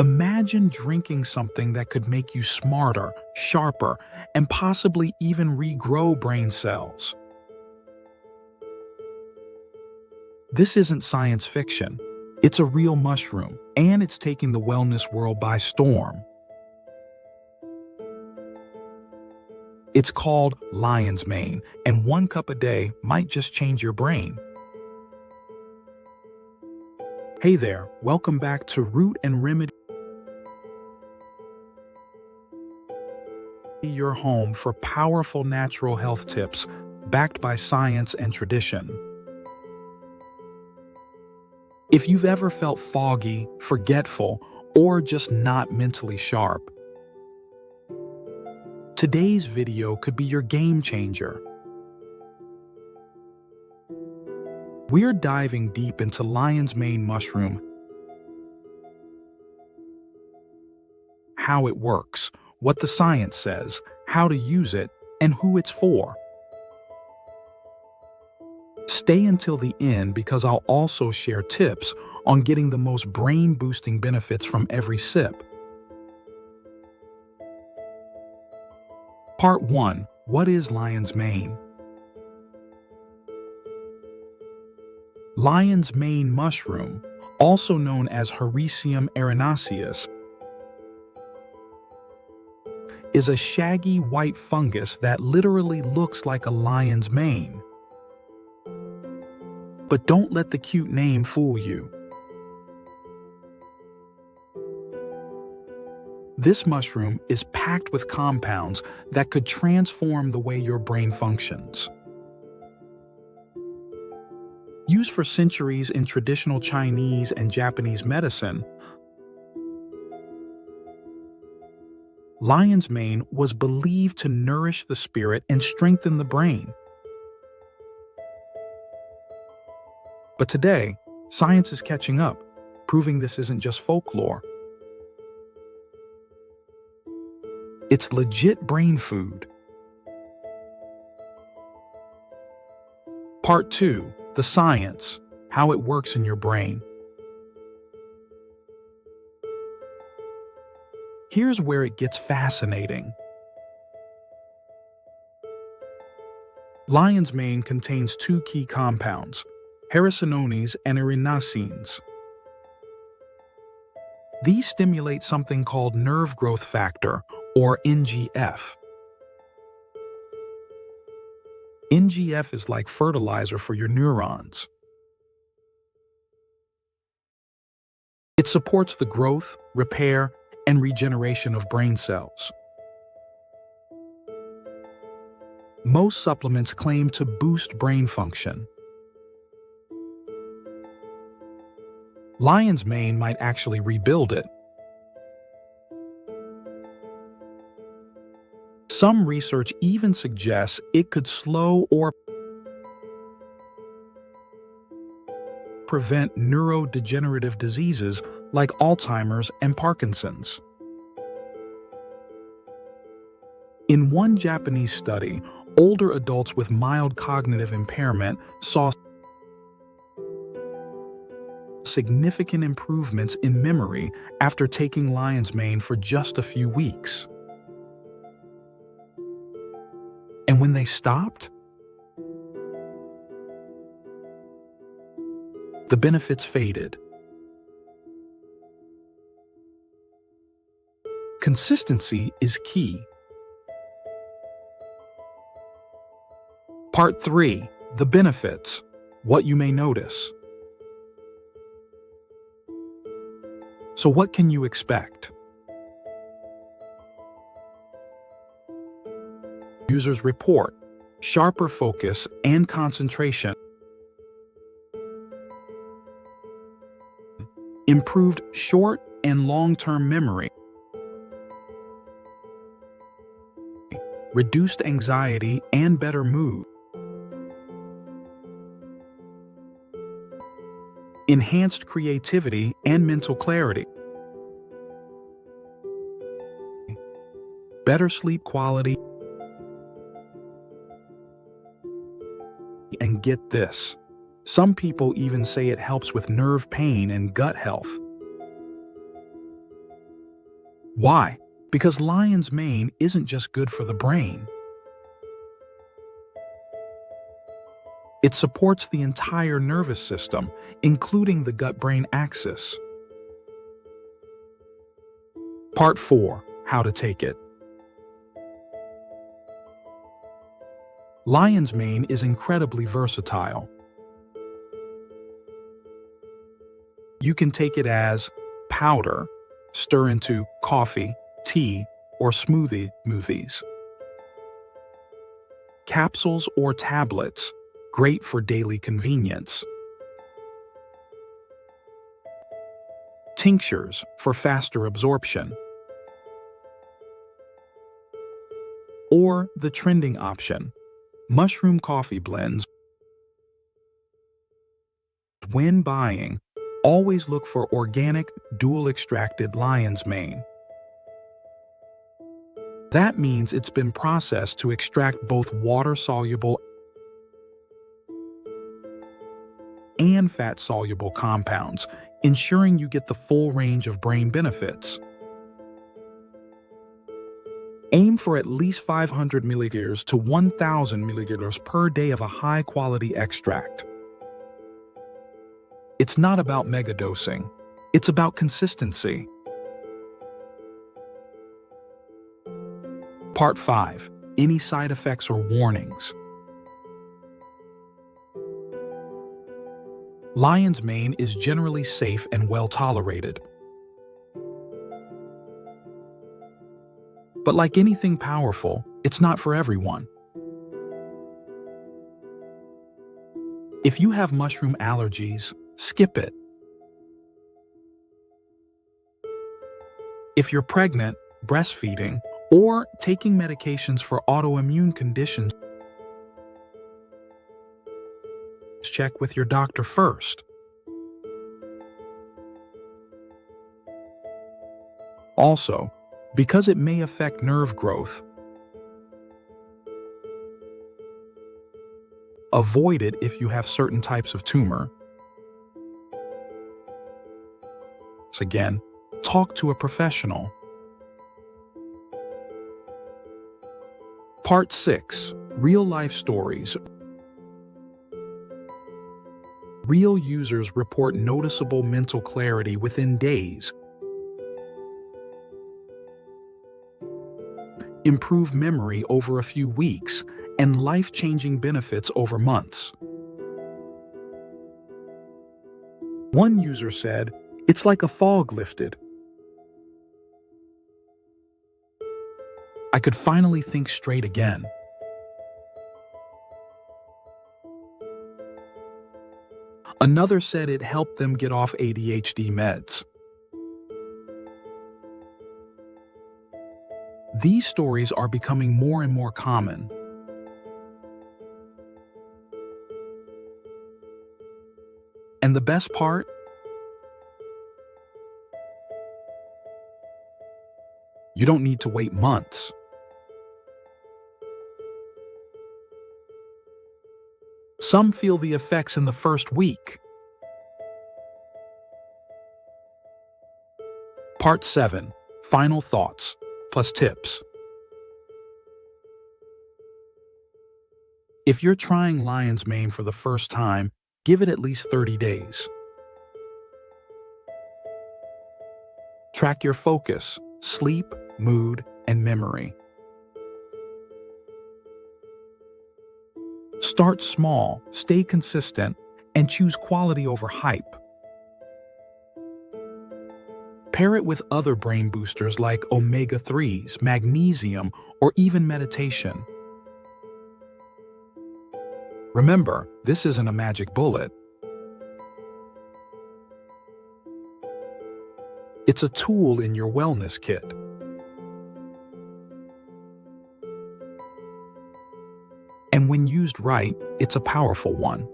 Imagine drinking something that could make you smarter, sharper, and possibly even regrow brain cells. This isn't science fiction. It's a real mushroom, and it's taking the wellness world by storm. It's called lion's mane, and 1 cup a day might just change your brain. Hey there, welcome back to Root and Remedy, your home for powerful natural health tips backed by science and tradition. If you've ever felt foggy, forgetful, or just not mentally sharp, today's video could be your game changer. We're diving deep into lion's mane mushroom, how it works, what the science says, how to use it, and who it's for. Stay until the end because I'll also share tips on getting the most brain-boosting benefits from every sip. Part 1. What is lion's mane? Lion's mane mushroom, also known as Hericium erinaceus, is a shaggy white fungus that literally looks like a lion's mane. But don't let the cute name fool you. This mushroom is packed with compounds that could transform the way your brain functions. Used for centuries in traditional Chinese and Japanese medicine, lion's mane was believed to nourish the spirit and strengthen the brain. But today, science is catching up, proving this isn't just folklore. It's legit brain food. Part 2. The science, how it works in your brain. Here's where it gets fascinating. Lion's mane contains 2 key compounds, hericinones and erinacines. These stimulate something called nerve growth factor, or NGF. NGF is like fertilizer for your neurons. It supports the growth, repair, and regeneration of brain cells. Most supplements claim to boost brain function. Lion's mane might actually rebuild it. Some research even suggests it could slow or prevent neurodegenerative diseases like Alzheimer's and Parkinson's. In one Japanese study, older adults with mild cognitive impairment saw significant improvements in memory after taking lion's mane for just a few weeks. And when they stopped, the benefits faded. Consistency is key. Part 3. The benefits, what you may notice. So what can you expect? Users report sharper focus and concentration, improved short and long-term memory, reduced anxiety and better mood, enhanced creativity and mental clarity, better sleep quality, and get this, some people even say it helps with nerve pain and gut health. Why? Because lion's mane isn't just good for the brain. It supports the entire nervous system, including the gut-brain axis. Part 4. How to take it. Lion's mane is incredibly versatile. You can take it as powder, stir into coffee, tea, or smoothies. Capsules or tablets, great for daily convenience. Tinctures for faster absorption. Or the trending option, mushroom coffee blends. When buying, always look for organic, dual-extracted lion's mane. That means it's been processed to extract both water-soluble and fat-soluble compounds, ensuring you get the full range of brain benefits. Aim for at least 500 milliliters to 1,000 milliliters per day of a high-quality extract. It's not about megadosing. It's about consistency. Part 5. Any side effects or warnings? Lion's mane is generally safe and well tolerated. But like anything powerful, it's not for everyone. If you have mushroom allergies, skip it. If you're pregnant, breastfeeding, or taking medications for autoimmune conditions, check with your doctor first. Also, because it may affect nerve growth, avoid it if you have certain types of tumor. So again, talk to a professional. Part 6. Real-life stories. Real users report noticeable mental clarity within days, improved memory over a few weeks, and life-changing benefits over months. One user said, "It's like a fog lifted. I could finally think straight again." Another said it helped them get off ADHD meds. These stories are becoming more and more common. And the best part? You don't need to wait months. Some feel the effects in the first week. Part 7. Final thoughts, plus tips. If you're trying lion's mane for the first time, give it at least 30 days. Track your focus, sleep, mood, and memory. Start small, stay consistent, and choose quality over hype. Pair it with other brain boosters like omega-3s, magnesium, or even meditation. Remember, this isn't a magic bullet. It's a tool in your wellness kit. And when used right, it's a powerful one.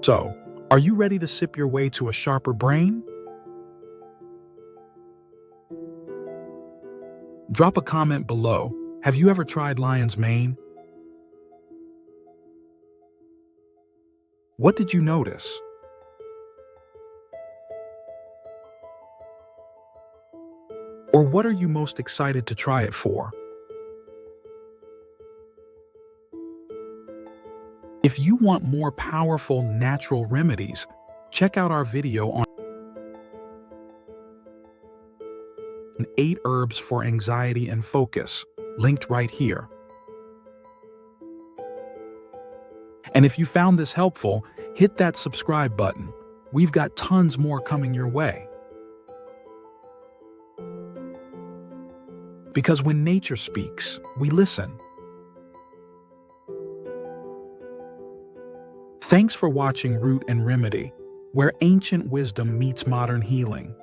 So, are you ready to sip your way to a sharper brain? Drop a comment below. Have you ever tried lion's mane? What did you notice? Or what are you most excited to try it for? If you want more powerful natural remedies, check out our video on 8 herbs for anxiety and focus, linked right here. And if you found this helpful, hit that subscribe button. We've got tons more coming your way. Because when nature speaks, we listen. Thanks for watching Root and Remedy, where ancient wisdom meets modern healing.